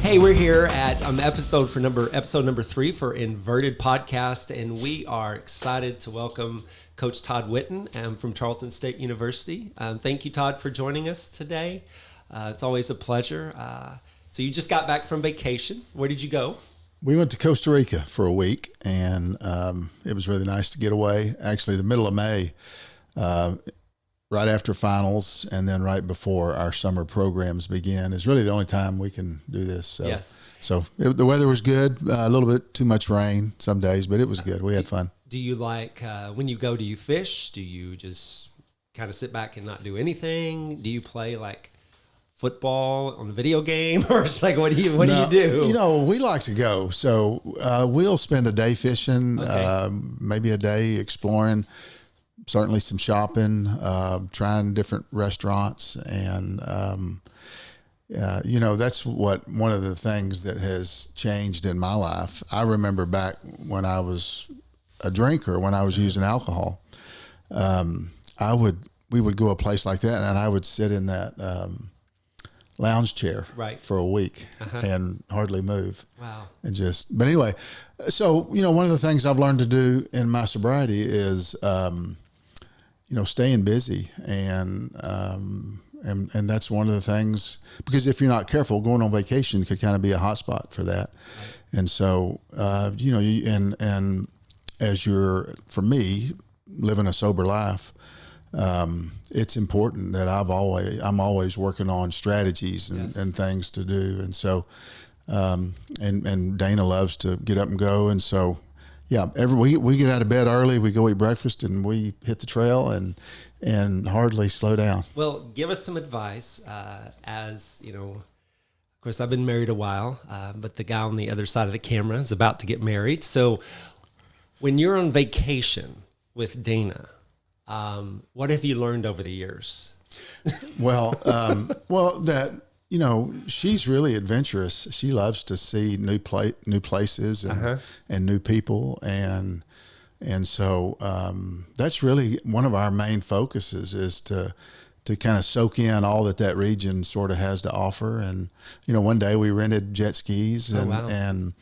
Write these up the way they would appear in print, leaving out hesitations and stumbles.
Hey, we're here at episode number 3 for Inverted Podcast, and we are excited to welcome Coach Todd Whitten from Tarleton State University. Thank you, Todd, for joining us today. It's always a pleasure. So you just got back from vacation. Where did you go? We went to Costa Rica for a week, and it was really nice to get away. Actually, the middle of May, right after finals, and then right before our summer programs begin, is really the only time we can do this. So, yes. The weather was good. A little bit too much rain some days, but it was good. We had fun. Do you like when you go? Do you fish? Do you just kind of sit back and not do anything? Do you play like football on the video game, or it's like what do you do? You know, we like to go, so we'll spend a day fishing, maybe a day exploring, certainly some shopping, trying different restaurants, and you know, that's one of the things that has changed in my life. I remember back when I was a drinker, when I was using alcohol, we would go a place like that, and I would sit in that lounge chair for a week and hardly move. Wow. But anyway, so, you know, one of the things I've learned to do in my sobriety is, you know, staying busy. And that's one of the things, because if you're not careful, going on vacation could kind of be a hot spot for that. Right. And so, you know, and for me, living a sober life, it's important that I'm always working on strategies and things to do. And so, and Dana loves to get up and go. And so, yeah, we get out of bed early, we go eat breakfast, and we hit the trail and hardly slow down. Well, give us some advice, as you know, of course I've been married a while, but the guy on the other side of the camera is about to get married. So when you're on vacation with Dana, what have you learned over the years? Well, that, you know, she's really adventurous. She loves to see new places and new people. And so, that's really one of our main focuses, is to kind of soak in all that region sort of has to offer. And, you know, one day we rented jet skis and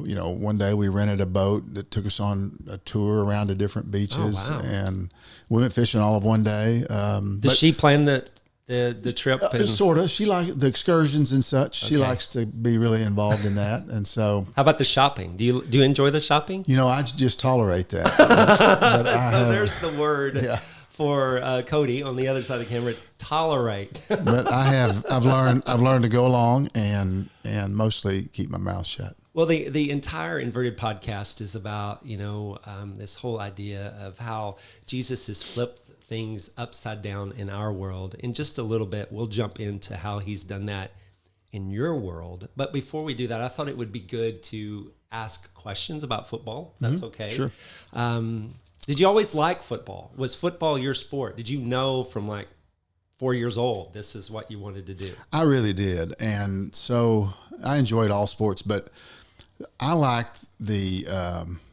you know, one day we rented a boat that took us on a tour around to different beaches, and we went fishing all of one day. Does she plan the trip? Sort of. She likes the excursions and such. She likes to be really involved in that. And so, how about the shopping? Do you enjoy the shopping? You know, I just tolerate that. But there's the word for Cody on the other side of the camera. Tolerate. But I've learned to go along and mostly keep my mouth shut. Well, the entire Inverted Podcast is about, you know, this whole idea of how Jesus has flipped things upside down in our world. In just a little bit, we'll jump into how he's done that in your world. But before we do that, I thought it would be good to ask questions about football. That's okay. Sure. Did you always like football? Was football your sport? Did you know from like 4 years old, this is what you wanted to do? I really did. And so I enjoyed all sports, but I liked the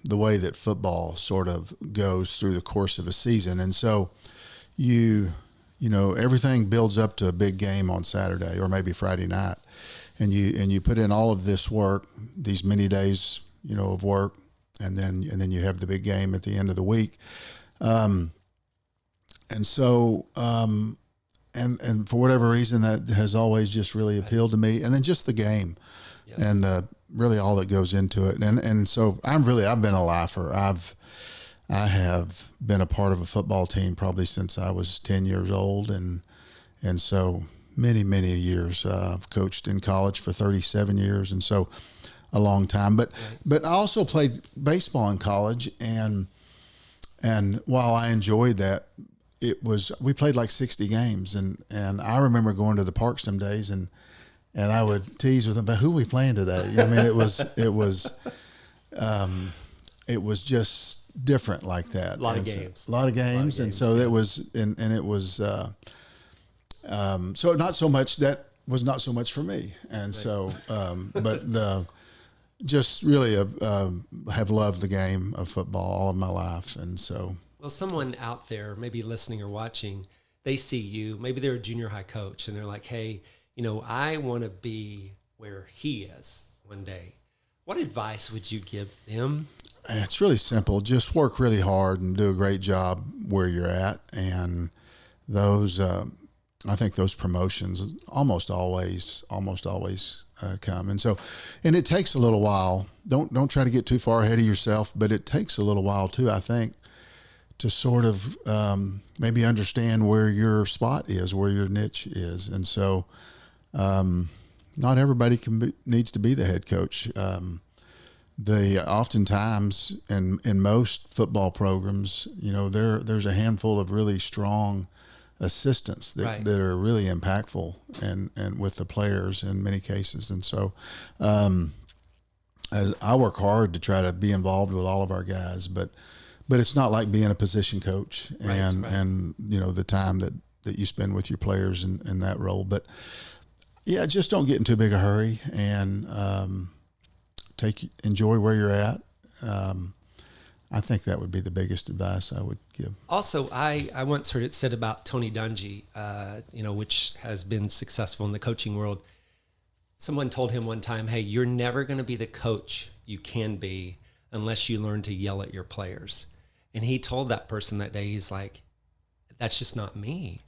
way that football sort of goes through the course of a season. And so you know, everything builds up to a big game on Saturday or maybe Friday night. And you put in all of this work, these many days, you know, of work, and then you have the big game at the end of the week. And so and for whatever reason, that has always just really appealed to me. And then just the game and really all that goes into it. And so I've been a lifer. I have been a part of a football team probably since I was 10 years old. And so many years. I've coached in college for 37 years. And so a long time, but I also played baseball in college. And while I enjoyed that, we played like 60 games. And I remember going to the park some days and I would tease with them, but who are we playing today? I mean, it was just different like that. A lot of games. And so it was, and it was, so not so much, that was not so much for me. And so, but just really have loved the game of football all of my life. And so. Well, someone out there maybe listening or watching, they see you, maybe they're a junior high coach and they're like, hey, you know, I want to be where he is one day, what advice would you give them? It's really simple. Just work really hard and do a great job where you're at. And those, I think those promotions almost always come. And it takes a little while. Don't try to get too far ahead of yourself, but it takes a little while too, I think, to sort of maybe understand where your spot is, where your niche is. And so not everybody needs to be the head coach. They oftentimes in most football programs, there's a handful of really strong assistants that are really impactful and with the players in many cases. And so as I work hard to try to be involved with all of our guys, but it's not like being a position coach and the time that you spend with your players in that role. But yeah, just don't get in too big a hurry and enjoy where you're at. I think that would be the biggest advice I would give. Also, I once heard it said about Tony Dungy, which has been successful in the coaching world. Someone told him one time, hey, you're never going to be the coach you can be unless you learn to yell at your players. And he told that person that day, he's like, that's just not me.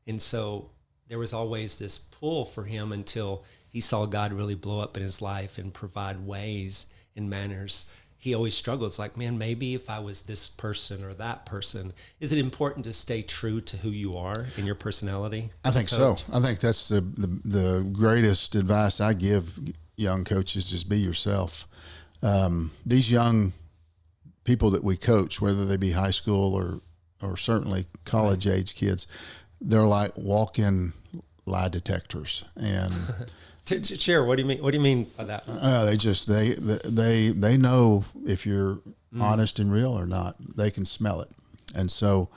And so there was always this pull for him until he saw God really blow up in his life and provide ways and manners. He always struggles like, man, maybe if I was this person or that person. Is it important to stay true to who you are in your personality? I think so. I think that's the greatest advice I give young coaches, just be yourself. These young people that we coach, whether they be high school or certainly college age kids, they're like walk-in lie detectors. And Share. What do you mean? What do you mean by that? They know if you're honest and real or not. They can smell it, and so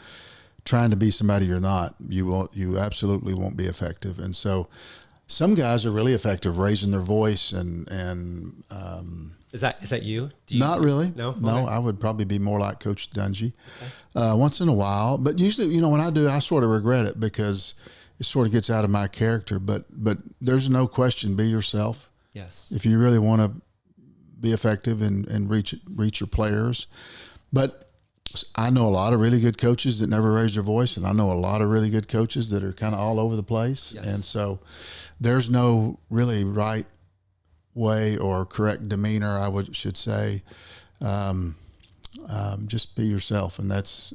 trying to be somebody you're not, you absolutely won't be effective. And so some guys are really effective raising their voice and is that you? Not really. No. No. I would probably be more like Coach Dungy, once in a while. But usually, when I do, I sort of regret it because it sort of gets out of my character, but there's no question, be yourself. Yes. If you really want to be effective and reach your players. But I know a lot of really good coaches that never raise their voice, and I know a lot of really good coaches that are kind of all over the place. Yes. And so there's no really right way or correct demeanor, should say. Just be yourself, and that's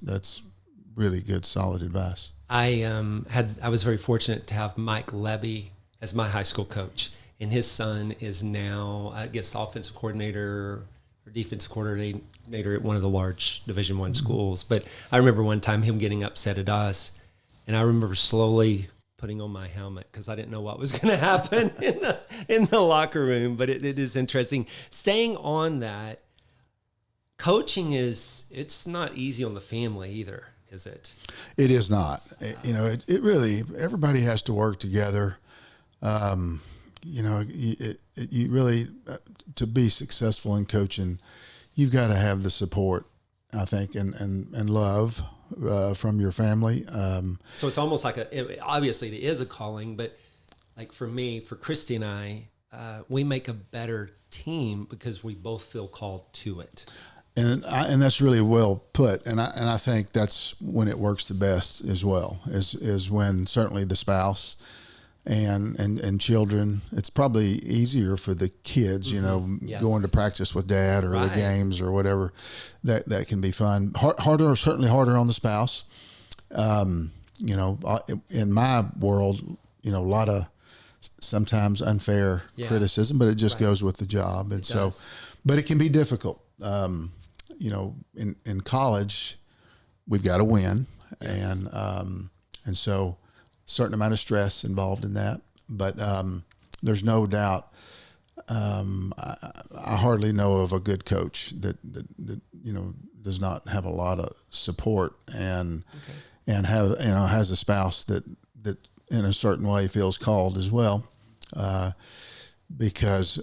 really good, solid advice. I was very fortunate to have Mike Levy as my high school coach, and his son is now, I guess, offensive coordinator or defensive coordinator at one of the large Division I schools. But I remember one time him getting upset at us, and I remember slowly putting on my helmet because I didn't know what was going to happen in the locker room. But it is interesting. Staying on that, coaching it's not easy on the family either. Is it? It is not. It really, everybody has to work together. You really, to be successful in coaching, you've got to have the support, I think, and love from your family. So it's almost like obviously it is a calling, but like for me, for Christy and I, we make a better team because we both feel called to it. And that's really well put, and I think that's when it works the best as well. Is when certainly the spouse and children. It's probably easier for the kids, Yes. going to practice with dad or the games or whatever. That can be fun. Certainly harder on the spouse. In my world, a lot of sometimes unfair criticism, but it just goes with the job, and but it can be difficult. In college, we've got to win, and so certain amount of stress involved in that. But there's no doubt. I hardly know of a good coach that does not have a lot of support and has a spouse that in a certain way feels called as well, because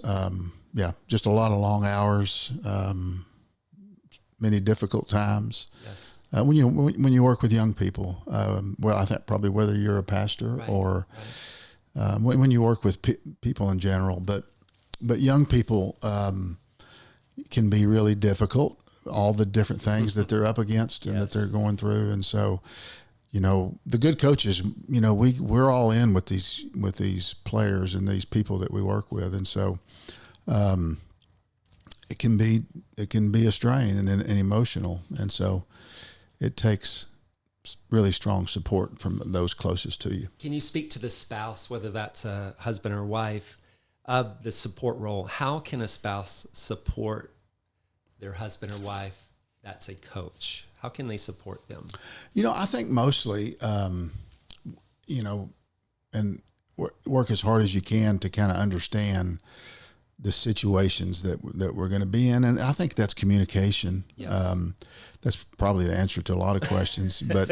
just a lot of long hours. Many difficult times. Yes. When you work with young people, I think probably whether you're a pastor or when you work with people in general, but but young people can be really difficult. All the different things that they're up against and that they're going through, and so the good coaches, we're all in with these players and these people that we work with, and so it can be a strain and emotional, and so it takes really strong support from those closest to you. Can you speak to the spouse, whether that's a husband or wife, of the support role? How can a spouse support their husband or wife that's a coach? How can they support them? I think mostly, and work as hard as you can to kind of understand the situations that we're going to be in. And I think that's communication. Yes. That's probably the answer to a lot of questions, but,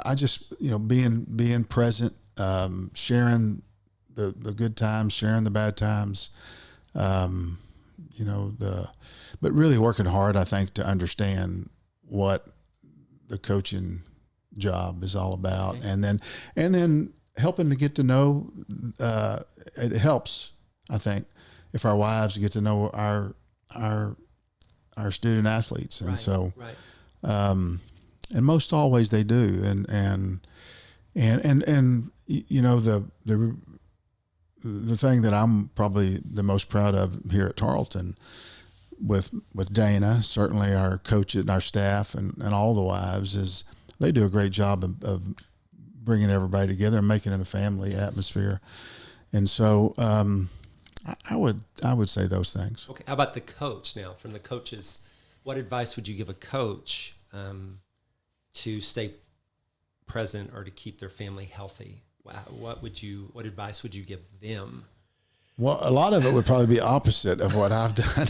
I just, being present, sharing the good times, sharing the bad times, but really working hard, I think, to understand what the coaching job is all about. Okay. And then helping to get to know, it helps, I think, if our wives get to know our student athletes. And and most always they do. And the thing that I'm probably the most proud of here at Tarleton with Dana, certainly our coach and our staff and all the wives, is they do a great job of bringing everybody together and making it a family atmosphere. And so I would say those things. Okay. How about the coach now? From the coaches, what advice would you give a coach to stay present or to keep their family healthy? What advice would you give them? Well, a lot of it would probably be opposite of what I've done.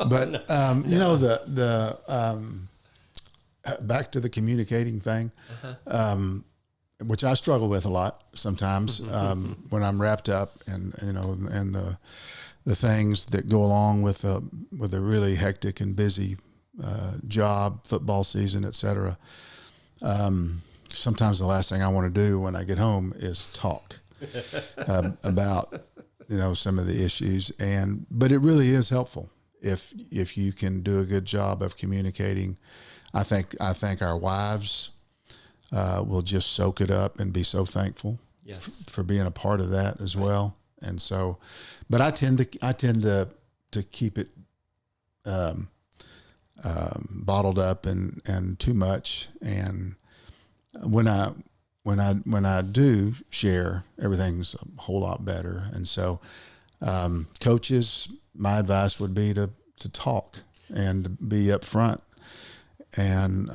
But back to the communicating thing, which I struggle with a lot sometimes when I'm wrapped up and the things that go along with a really hectic and busy job, football season, et cetera. Sometimes the last thing I want to do when I get home is talk about some of the issues, but it really is helpful if you can do a good job of communicating. I think our wives will just soak it up and be so thankful for being a part of that as well. And so, but I tend to keep it bottled up and too much. And when I do share, everything's a whole lot better. And so, coaches, my advice would be to talk and be upfront and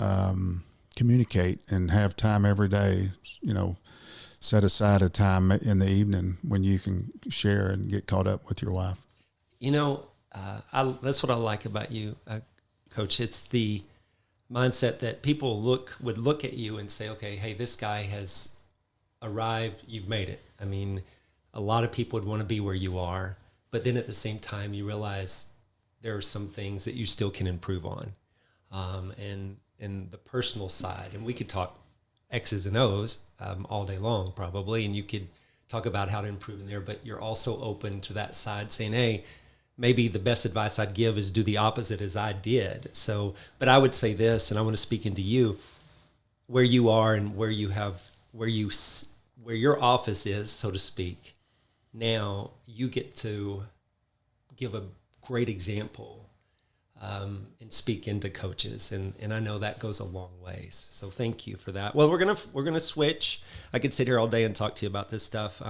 communicate and have time every day. Set aside a time in the evening when you can share and get caught up with your wife. That's what I like about you, Coach. It's the mindset that people would look at you and say, okay, hey, this guy has arrived. You've made it. I mean, a lot of people would want to be where you are, but then at the same time, you realize there are some things that you still can improve on. And the personal side, and we could talk X's and O's all day long probably, and you could talk about how to improve in there, but you're also open to that side saying, hey, maybe the best advice I'd give is do the opposite as I did. So, but I would say this, and I want to speak into you, where you are and where your office is, so to speak. Now you get to give a great example and speak into coaches, and I know that goes a long ways. So thank you for that. Well, we're gonna switch. I could sit here all day and talk to you about this stuff,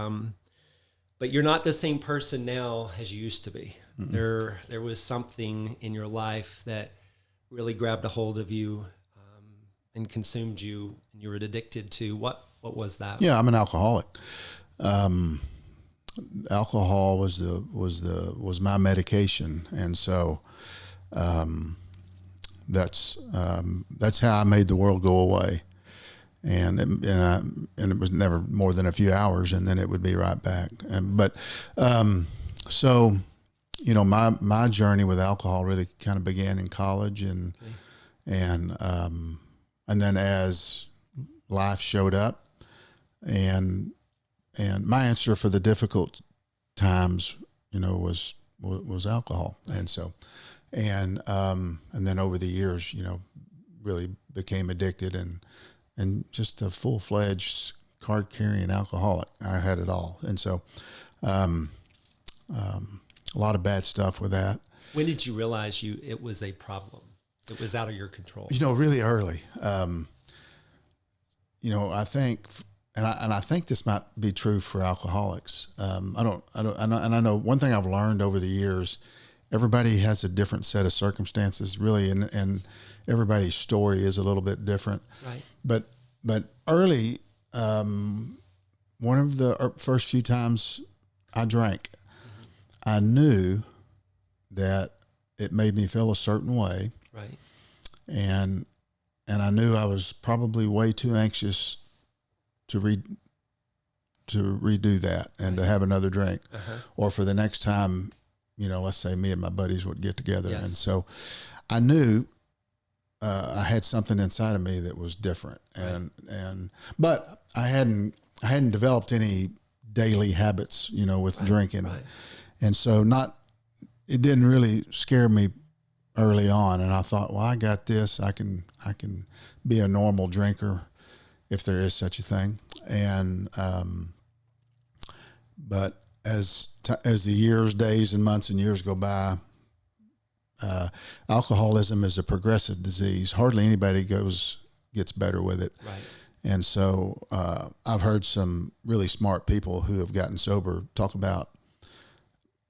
but you're not the same person now as you used to be. Mm-hmm. There was something in your life that really grabbed a hold of you and consumed you, and you were addicted to. What was that? Yeah, I'm an alcoholic. Alcohol was my medication, and so. That's how I made the world go away, and it was never more than a few hours, and then it would be right back. So my journey with alcohol really kind of began in college, and And then as life showed up, and my answer for the difficult times, was alcohol. And so, and then over the years, really became addicted and just a full-fledged card-carrying alcoholic. I had it all. And so, a lot of bad stuff with that. When did you realize it was a problem? It was out of your control. Really early. I think, and I think this might be true for alcoholics. I know one thing I've learned over the years. Everybody has a different set of circumstances, really, and everybody's story is a little bit different. Right. But early, one of the first few times I drank, I knew that it made me feel a certain way. Right. And I knew I was probably way too anxious to redo that and to have another drink, or for the next time, let's say me and my buddies would get together. Yes. And so I knew I had something inside of me that was different, but I hadn't developed any daily habits, with drinking. Right. And so it didn't really scare me early on. And I thought, well, I got this. I can be a normal drinker if there is such a thing. And, but as the years, days and months and years go by, alcoholism is a progressive disease. Hardly anybody gets better with it. Right. And so, I've heard some really smart people who have gotten sober talk about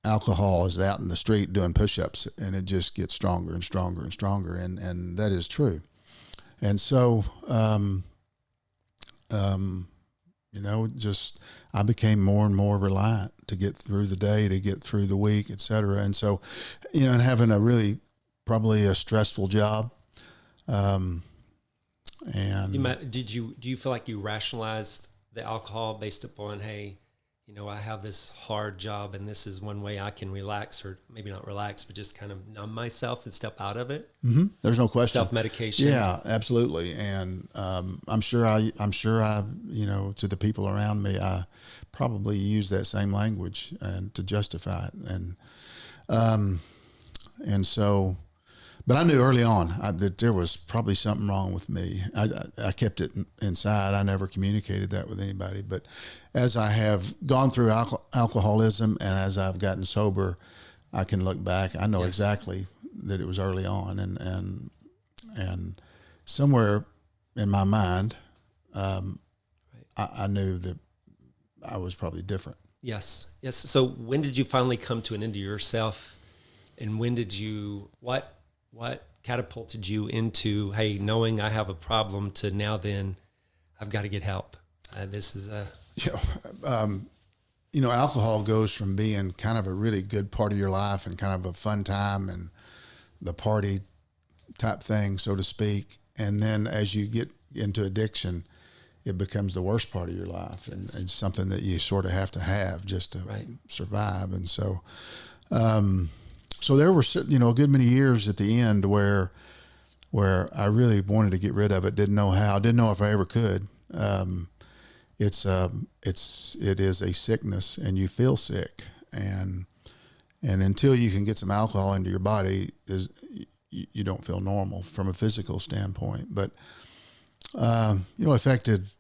alcohol is out in the street doing push-ups, and it just gets stronger and stronger and stronger. And that is true. And so, just I became more and more reliant to get through the day, to get through the week, et cetera. And so, and having a really probably a stressful job. And do you feel like you rationalized the alcohol based upon, hey, I have this hard job and this is one way I can relax, or maybe not relax, but just kind of numb myself and step out of it? Mm-hmm. There's no question. Self-medication. Yeah, absolutely. And I'm sure I, to the people around me, I probably use that same language and to justify it. And so, but I knew early on that there was probably something wrong with me. I kept it inside. I never communicated that with anybody. But as I have gone through alcoholism and as I've gotten sober, I can look back. I know exactly that it was early on, and somewhere in my mind, I knew that I was probably different. Yes. So when did you finally come to an end of yourself, and when did you what catapulted you into, hey, knowing I have a problem, to now then I've got to get help? This is a... alcohol goes from being kind of a really good part of your life and kind of a fun time and the party type thing, so to speak. And then as you get into addiction, it becomes the worst part of your life, and it's something that you sort of have just to survive. And so, so there were, a good many years at the end where I really wanted to get rid of it. Didn't know how. Didn't know if I ever could. It is a sickness, and you feel sick, and until you can get some alcohol into your body, you don't feel normal from a physical standpoint. But affected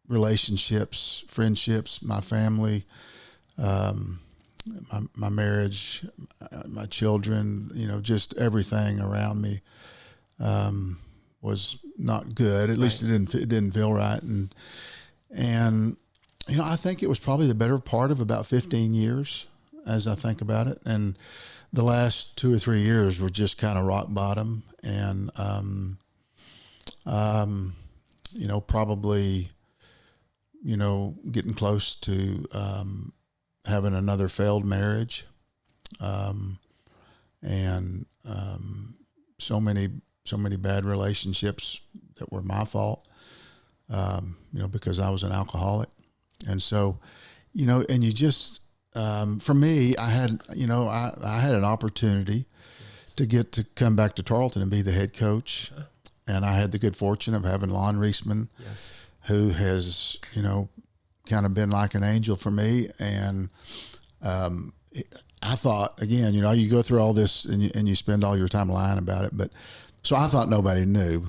relationships, friendships, my family. My marriage, my children, just everything around me was not good. At least it didn't feel right. And I think it was probably the better part of about 15 years as I think about it. And the last 2 or 3 years were just kind of rock bottom. And, probably, getting close to having another failed marriage, and so many bad relationships that were my fault, because I was an alcoholic. And so, and you just, for me, I had an opportunity to get to come back to Tarleton and be the head coach. And I had the good fortune of having Lon Reisman, Yes. who has, kind of been like an angel for me. And I thought, again, you go through all this and you spend all your time lying about it. But so I thought nobody knew.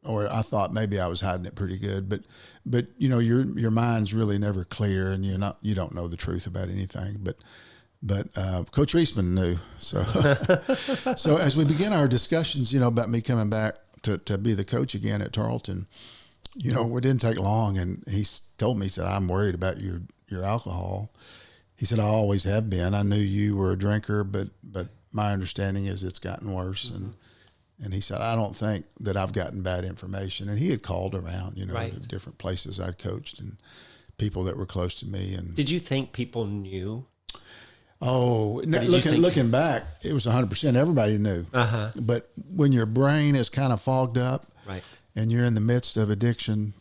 Or I thought maybe I was hiding it pretty good, but your mind's really never clear, and you don't know the truth about anything. But Coach Reisman knew. So so as we begin our discussions, about me coming back to be the coach again at Tarleton, it didn't take long, and he told me, he said, "I'm worried about your alcohol." He said, "I always have been. I knew you were a drinker, but my understanding is it's gotten worse." And he said, "I don't think that I've gotten bad information." And he had called around, Right. to different places I'd coached and people that were close to me. And Did you think people knew? Looking back, it was 100%. Everybody knew. But when your brain is kind of fogged up, Right. and you're in the midst of addiction,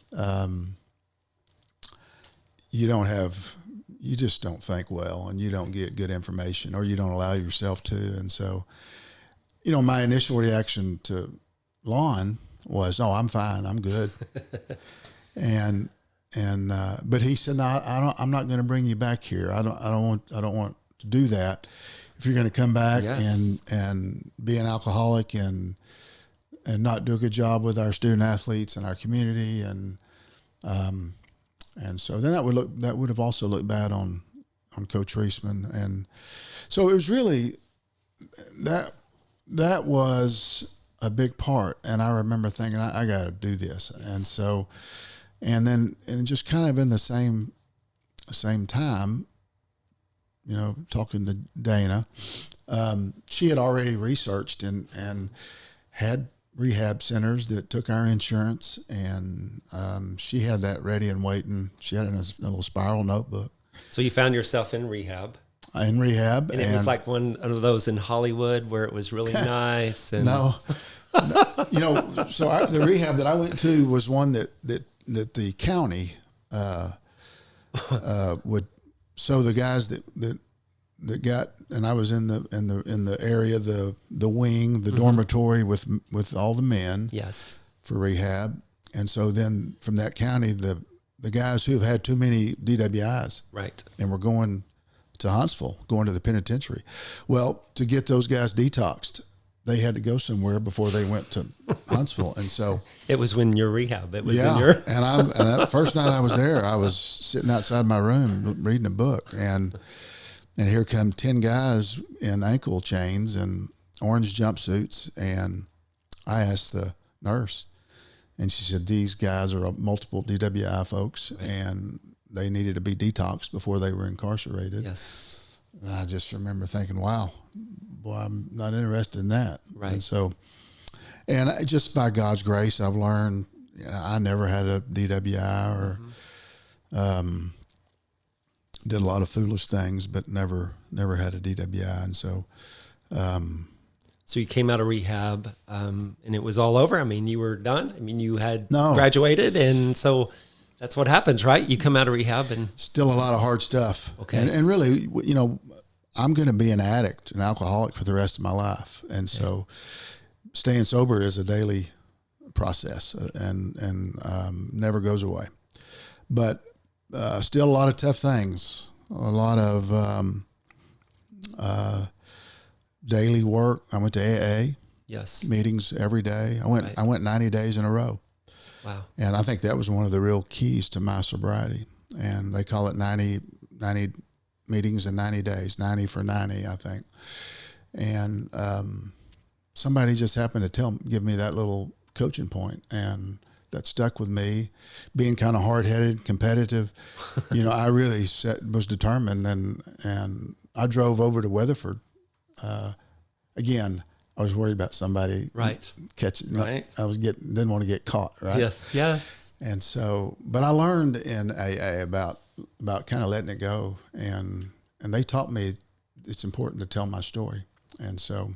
you just don't think well, and you don't get good information, or you don't allow yourself to. And so, my initial reaction to Lon was, "Oh, I'm fine. I'm good." But he said, "No, I'm not going to bring you back here. I don't want to do that. If you're going to come back Yes. and be an alcoholic and not do a good job with our student athletes and our community." And so then that would have also looked bad on Coach Reisman. And so it was really that was a big part. And I remember thinking, I got to do this. Yes. And so, and just kind of in the same time, talking to Dana, she had already researched and had rehab centers that took our insurance, and she had that ready and waiting. She had it in a little spiral notebook. So you found yourself in rehab. In rehab. And it was like one of those in Hollywood where it was really nice. And No. So the rehab that I went to was one that the county would. So the guys that got, and I was in the area, the wing, the dormitory with all the men. Yes. For rehab. And so then from that county, the guys who've had too many DWIs, Right. and were going to Huntsville, going to the penitentiary. Well, to get those guys detoxed, they had to go somewhere before they went to Huntsville. And so it was when your rehab. It was in your. and that first night I was there, I was sitting outside my room reading a book, and here come 10 guys in ankle chains and orange jumpsuits, and I asked the nurse, and she said, "These guys are multiple DWI folks, right, and they needed to be detoxed before they were incarcerated." Yes. And I just remember thinking, wow, boy, I'm not interested in that. Right. And so, just by God's grace, I've learned, I never had a DWI or did a lot of foolish things, but never had a DWI. And so, so you came out of rehab, and it was all over. I mean, you were done. I mean, you had graduated, and so that's what happens, right? You come out of rehab, and still a lot of hard stuff. Okay. And really, I'm going to be an addict, an alcoholic for the rest of my life. And so staying sober is a daily process and never goes away. But still a lot of tough things, a lot of daily work. I went to AA meetings every day. I went 90 days in a row. Wow. And I think that was one of the real keys to my sobriety. And they call it 90 meetings in 90 days, 90 for 90, I think. And somebody just happened to give me that little coaching point, and that stuck with me. Being kind of hard-headed, competitive, I really was determined, and I drove over to Weatherford. Again, I was worried about somebody catching. Right. Didn't want to get caught. Right. Yes. And so, but I learned in AA about kind of letting it go, and they taught me it's important to tell my story. And so,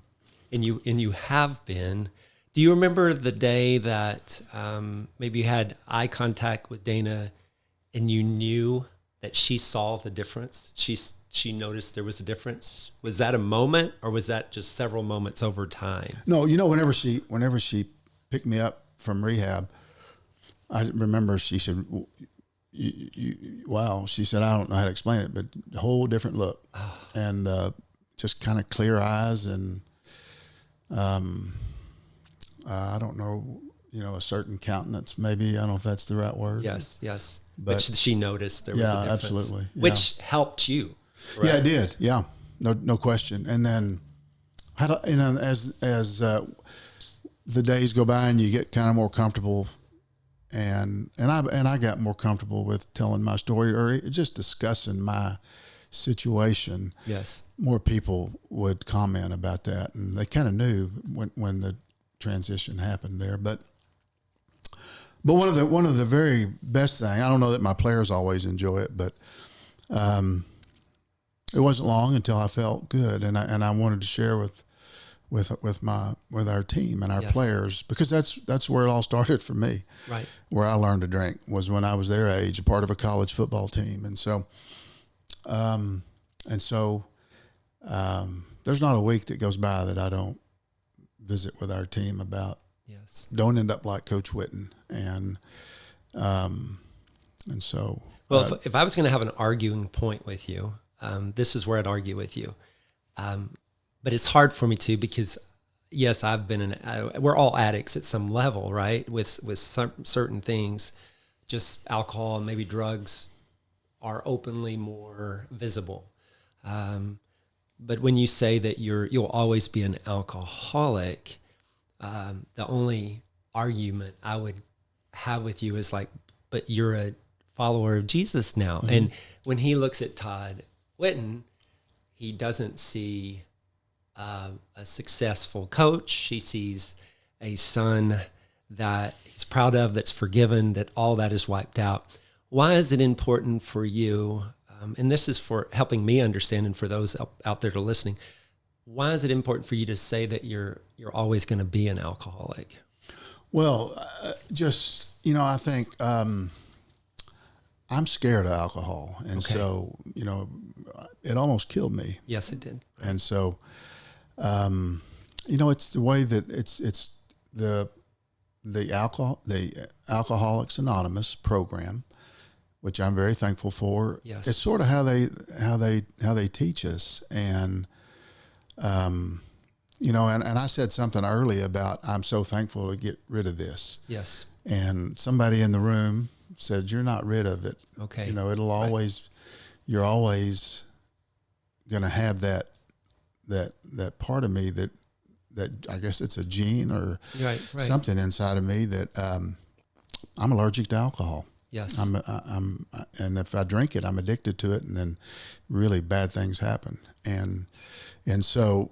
and you have been. Do you remember the day that maybe you had eye contact with Dana, and you knew that she saw the difference? She noticed there was a difference. Was that a moment, or was that just several moments over time? No, whenever she picked me up from rehab, I remember she said, wow, she said, I don't know how to explain it, but a whole different look. And just kind of clear eyes and I don't know, a certain countenance, maybe. I don't know if that's the right word. Yes. But she noticed there was a difference. Absolutely. Yeah. Which helped you. Right? Yeah, it did. Yeah, no question. And then, as the days go by and you get kind of more comfortable, and I got more comfortable with telling my story or just discussing my situation. Yes, more people would comment about that, and they kind of knew when the transition happened there. But one of the very best thing, I don't know that my players always enjoy it, but it wasn't long until I felt good, and I wanted to share with our team and our players, because that's where it all started for me. Right. Where I learned to drink was when I was their age, a part of a college football team, and so there's not a week that goes by that I don't visit with our team about. Yes. Don't end up like Coach Whitten, and so. Well, if I was going to have an arguing point with you, this is where I'd argue with you. But it's hard for me to, because yes, we're all addicts at some level, right? With some certain things, just alcohol and maybe drugs are openly more visible. But when you say that you'll always be an alcoholic, the only argument I would have with you is like, but you're a follower of Jesus now. Mm-hmm. And when he looks at Todd Whitten, he doesn't see a successful coach. He sees a son that he's proud of, that's forgiven, that all that is wiped out. Why is it important for you, and this is for helping me understand and for those out there that are listening, why is it important for you to say that you're always going to be an alcoholic? Well, I think I'm scared of alcohol, and so it almost killed me. Yes, it did. And so, it's the way that it's the Alcoholics Anonymous program, which I'm very thankful for. Yes. It's sort of how they teach us, and and I said something early about I'm so thankful to get rid of this. Yes. And somebody in the room said, "You're not rid of it. Okay. It'll always, you're always going to have that part of me that I guess it's a gene or something inside of me that I'm allergic to alcohol." Yes. And if I drink it, I'm addicted to it, and then really bad things happen. And so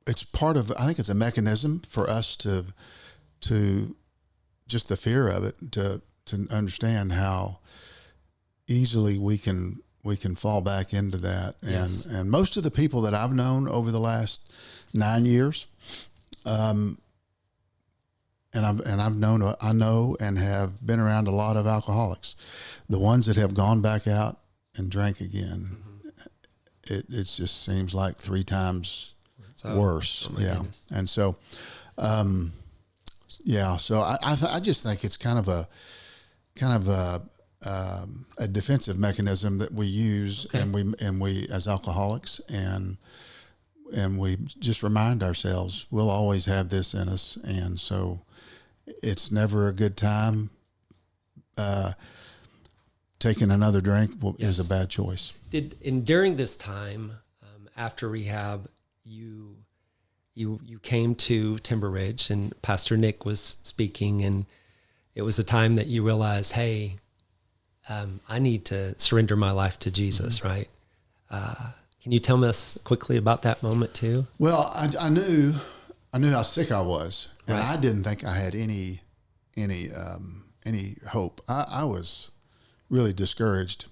it's part of, I think it's a mechanism for us to just the fear of it, to understand how easily we can fall back into that. Yes. And most of the people that I've known over the last 9 years, I know and have been around a lot of alcoholics. The ones that have gone back out and drank again, it just seems like 3 times worse. Oh, yeah. Goodness. And so, so I just think it's kind of a defensive mechanism that we use, and we as alcoholics, and we just remind ourselves we'll always have this in us, and so it's never a good time. Taking another drink is a bad choice. During this time after rehab, you came to Timber Ridge, and Pastor Nick was speaking, and it was a time that you realized, hey, I need to surrender my life to Jesus, mm-hmm. right? Can you tell us quickly about that moment too? Well, I knew how sick I was, and I didn't think I had any hope. I was really discouraged.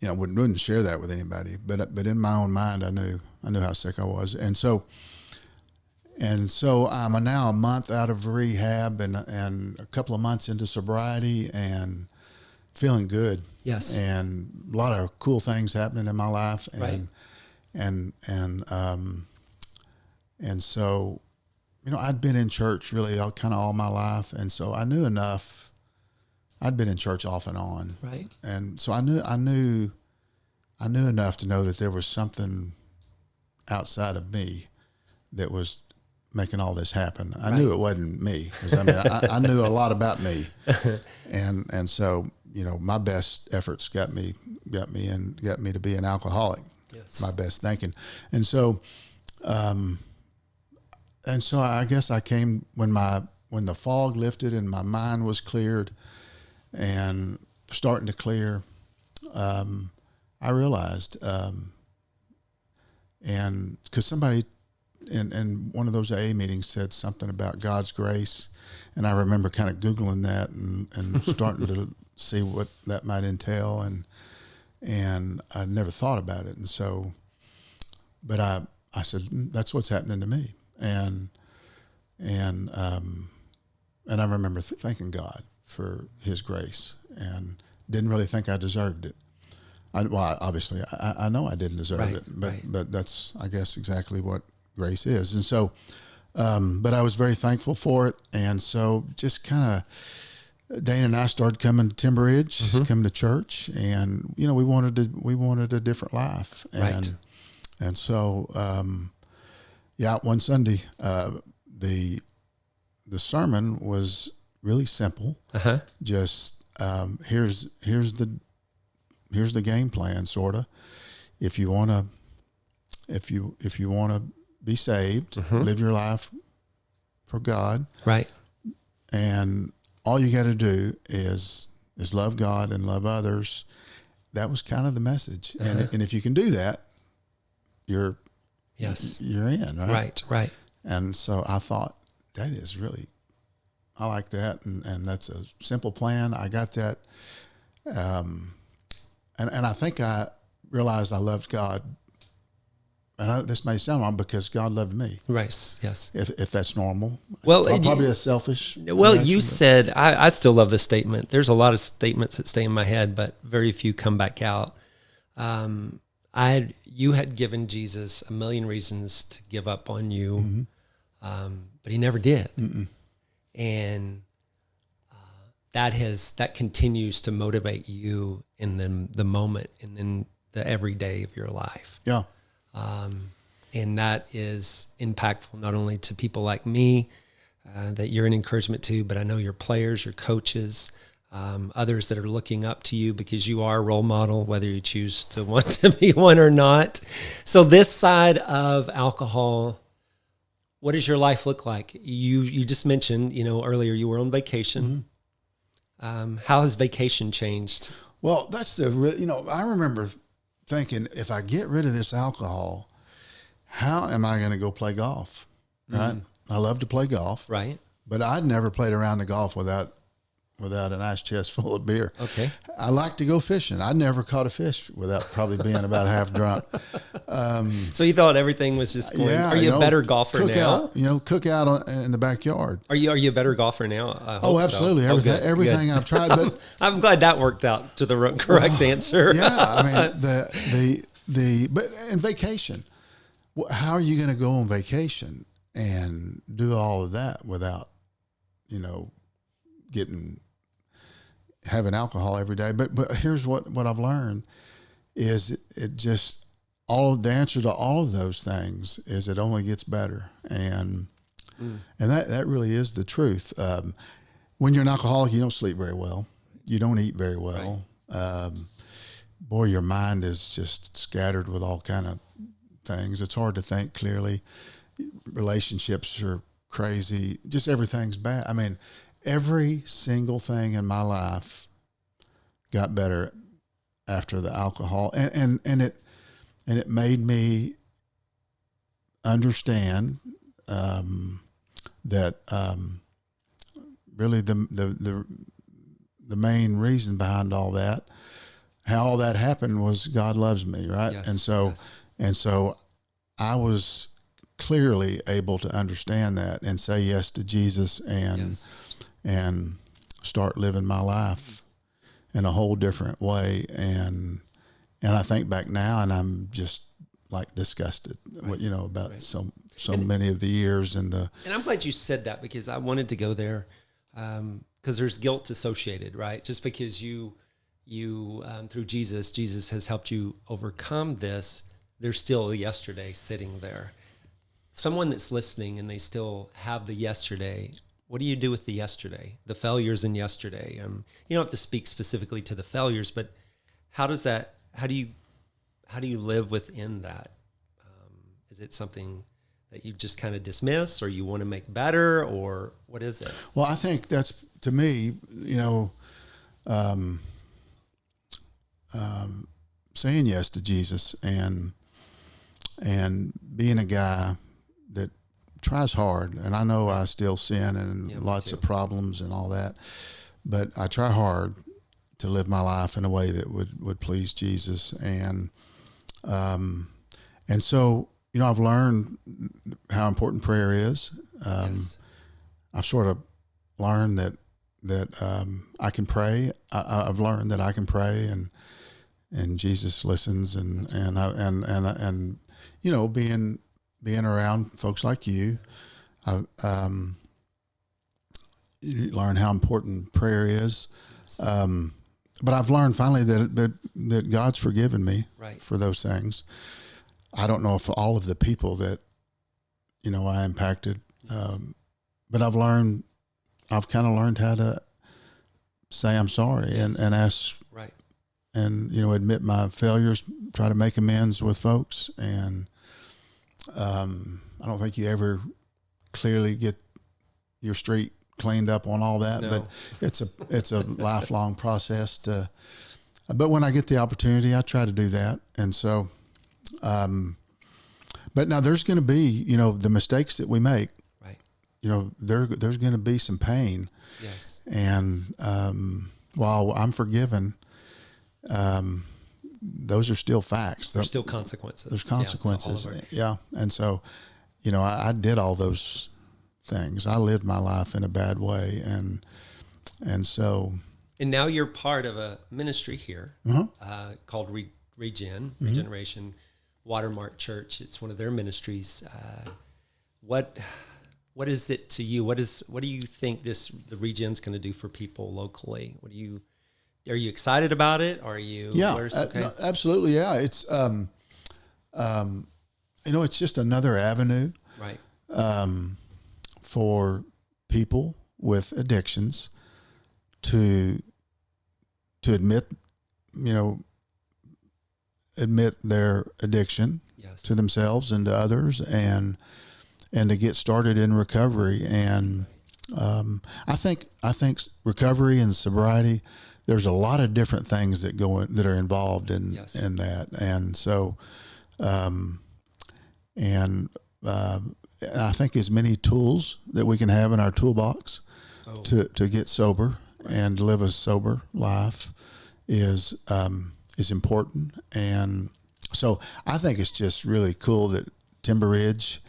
Wouldn't share that with anybody, but in my own mind, I knew how sick I was, and so I'm now a month out of rehab and a couple of months into sobriety, and feeling good. Yes. And a lot of cool things happening in my life. And, Right. and so, I'd been in church really kind of all my life. And so I knew enough. I'd been in church off and on. Right. And so I knew enough to know that there was something outside of me that was making all this happen. I knew it wasn't me, because I knew a lot about me, and so my best efforts got me to be an alcoholic. Yes. My best thinking, and so I guess I came when the fog lifted and my mind was cleared and starting to clear. I realized, and because somebody in one of those AA meetings said something about God's grace, and I remember kind of Googling that and starting to see what that might entail, and I never thought about it, and so, but I said, that's what's happening to me, and I remember thanking God for His grace, and didn't really think I deserved it. Obviously, I know I didn't deserve it, but that's, I guess, exactly what grace is. And so, but I was very thankful for it. And so just kind of, Dane and I started coming to Timber Ridge, coming to church, and, we wanted a different life. And so, one Sunday, the sermon was really simple. Just, here's the game plan, sort of. If you want to be saved, live your life for God, right, and all you got to do is love God and love others. That was kind of the message, and if you can do that, you're in, right. And so I thought, that is really, I like that, and that's a simple plan. I got that. And I think I realized I loved God, and this may sound wrong, because God loved me. Right. Yes. If that's normal. Well, I'm probably a selfish. Well, you said, I still love this statement. There's a lot of statements that stay in my head, but very few come back out. You had given Jesus a million reasons to give up on you, but He never did. And that continues to motivate you in the moment and in the everyday of your life. Yeah. And that is impactful not only to people like me, that you're an encouragement to, but I know your players, your coaches, others that are looking up to you, because you are a role model, whether you choose to want to be one or not. So this side of alcohol, what does your life look like? You just mentioned, earlier you were on vacation. How has vacation changed? Well, that's I remember thinking, if I get rid of this alcohol, how am I going to go play golf? Right? I love to play golf. Right. But I'd never played around the golf without an ice chest full of beer. Okay. I like to go fishing. I never caught a fish without probably being about half drunk. So you thought everything was just going, yeah, are you a better golfer now? Cook out in the backyard. Are you a better golfer now? I hope absolutely. So. Everything I've tried. But I'm glad that worked out to the correct answer. Yeah. I mean, but in vacation, how are you going to go on vacation and do all of that without, having alcohol every day? But here's what I've learned is it just the answer to all of those things is it only gets better, and that really is the truth. When you're an alcoholic, you don't sleep very well, you don't eat very well. Right. Boy, your mind is just scattered with all kind of things. It's hard to think clearly. Relationships are crazy. Just everything's bad. I mean, every single thing in my life got better after the alcohol, and it made me understand that really the main reason behind all that, how all that happened, was God loves me, right? Yes, and so I was clearly able to understand that and say yes to Jesus and start living my life. in a whole different way. And I think back now, and I'm just like disgusted, about so many of the years and I'm glad you said that, because I wanted to go there, because there's guilt associated, right? Just because you through Jesus has helped you overcome this. There's still a yesterday sitting there. Someone that's listening and they still have the yesterday. What do you do with the yesterday? The failures in yesterday. You don't have to speak specifically to the failures, but how do you live within that? Is it something that you just kind of dismiss, or you want to make better, or what is it? Well, I think that's, to me, saying yes to Jesus and being a guy that tries hard. And I know I still sin and lots of problems and all that, but I try hard to live my life in a way that would please Jesus. And so, I've learned how important prayer is. Yes. I've sort of learned that I can pray. I've learned that I can pray, and Jesus listens, and being around folks like you, you learn how important prayer is. But I've learned finally that God's forgiven me for those things. I don't know if all of the people that, I impacted, but I've kind of learned how to say I'm sorry and ask, and, admit my failures, try to make amends with folks. And I don't think you ever clearly get your street cleaned up on all that, but it's a lifelong process but when I get the opportunity, I try to do that. And so, but now there's going to be, the mistakes that we make, there's going to be some pain. Yes. And, while I'm forgiven, those are still facts. There's still consequences. There's consequences. Yeah. And so, I did all those things. I lived my life in a bad way. And so. And now you're part of a ministry here called Regeneration Watermark Church. It's one of their ministries. What is it to you? What do you think the Regen's going to do for people locally? Are you excited about it? Are you? Yeah, no, absolutely. Yeah. It's, it's just another avenue, for people with addictions to admit their addiction to themselves and to others, and to get started in recovery. And I think recovery and sobriety, there's a lot of different things that are involved in that. And so, I think as many tools that we can have in our toolbox to get sober and live a sober life is important. And so I think it's just really cool that Timber Ridge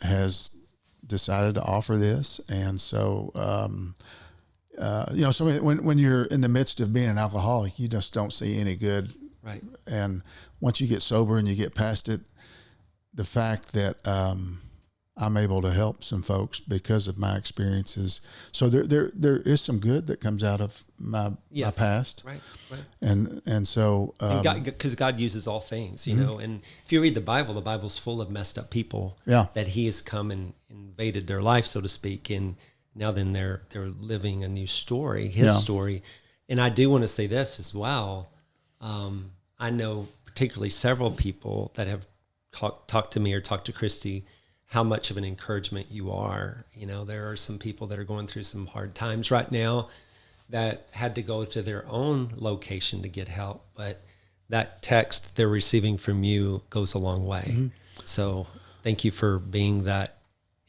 has decided to offer this. And so, so when you're in the midst of being an alcoholic, you just don't see any good. Right. And once you get sober and you get past it, the fact that I'm able to help some folks because of my experiences. So there is some good that comes out of my past. Right. And so, because God uses all things, and if you read the Bible's full of messed up people that he has come and invaded their life, so to speak. And now then they're living a new story, his story. And I do want to say this as well. I know particularly several people that have talked to me or talked to Christy, how much of an encouragement you are. There are some people that are going through some hard times right now that had to go to their own location to get help. But that text they're receiving from you goes a long way. Mm-hmm. So thank you for being that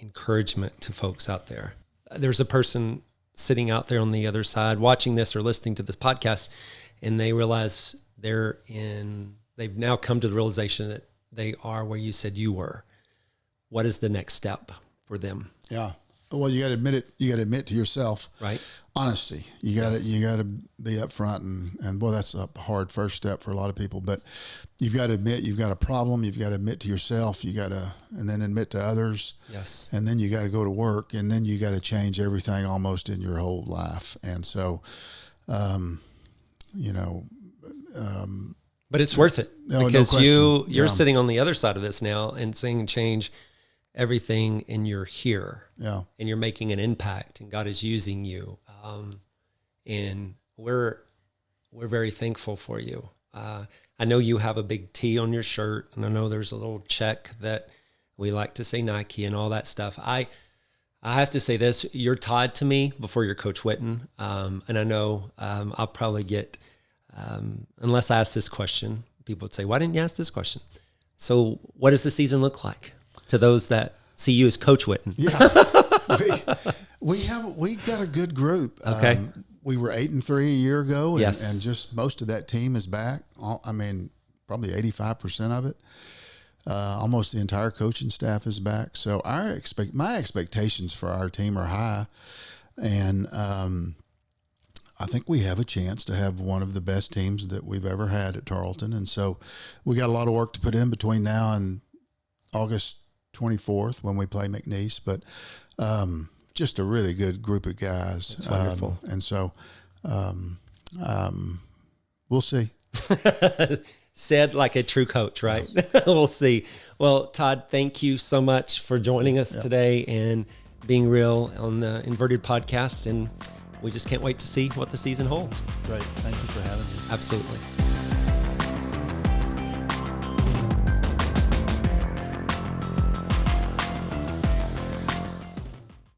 encouragement to folks out there. There's a person sitting out there on the other side watching this or listening to this podcast, and they realize they've now come to the realization that they are where you said you were. What is the next step for them? Yeah. Well, you got to admit it. You got to admit to yourself, right? Honesty. You got to be upfront, and boy, that's a hard first step for a lot of people. But you've got to admit you've got a problem. You've got to admit to yourself. And then admit to others. Yes. And then you got to go to work, and then you got to change everything almost in your whole life. And so, but it's worth it because you're sitting on the other side of this now and seeing change everything, and you're here, and you're making an impact, and God is using you, and we're very thankful for you. I know you have a big T on your shirt, and I know there's a little check that we like to say Nike and all that stuff. I have to say this: you're Todd to me before you're Coach Whitten, and I know I'll probably get, unless I ask this question, people would say, "Why didn't you ask this question?" So, what does the season look like to those that see you as Coach Whitten? Yeah, we've got a good group. Okay, we were 8-3 a year ago, and, yes, and just most of that team is back. I mean, probably 85% of it. Almost the entire coaching staff is back. So my expectations for our team are high, and I think we have a chance to have one of the best teams that we've ever had at Tarleton. And so we got a lot of work to put in between now and August 24th when we play McNeese, but just a really good group of guys. That's wonderful. And so we'll see. Said like a true coach, right? We'll see. Well, Todd, thank you so much for joining us today and being real on the Inverted Podcast. And we just can't wait to see what the season holds. Great. Thank you for having me. Absolutely.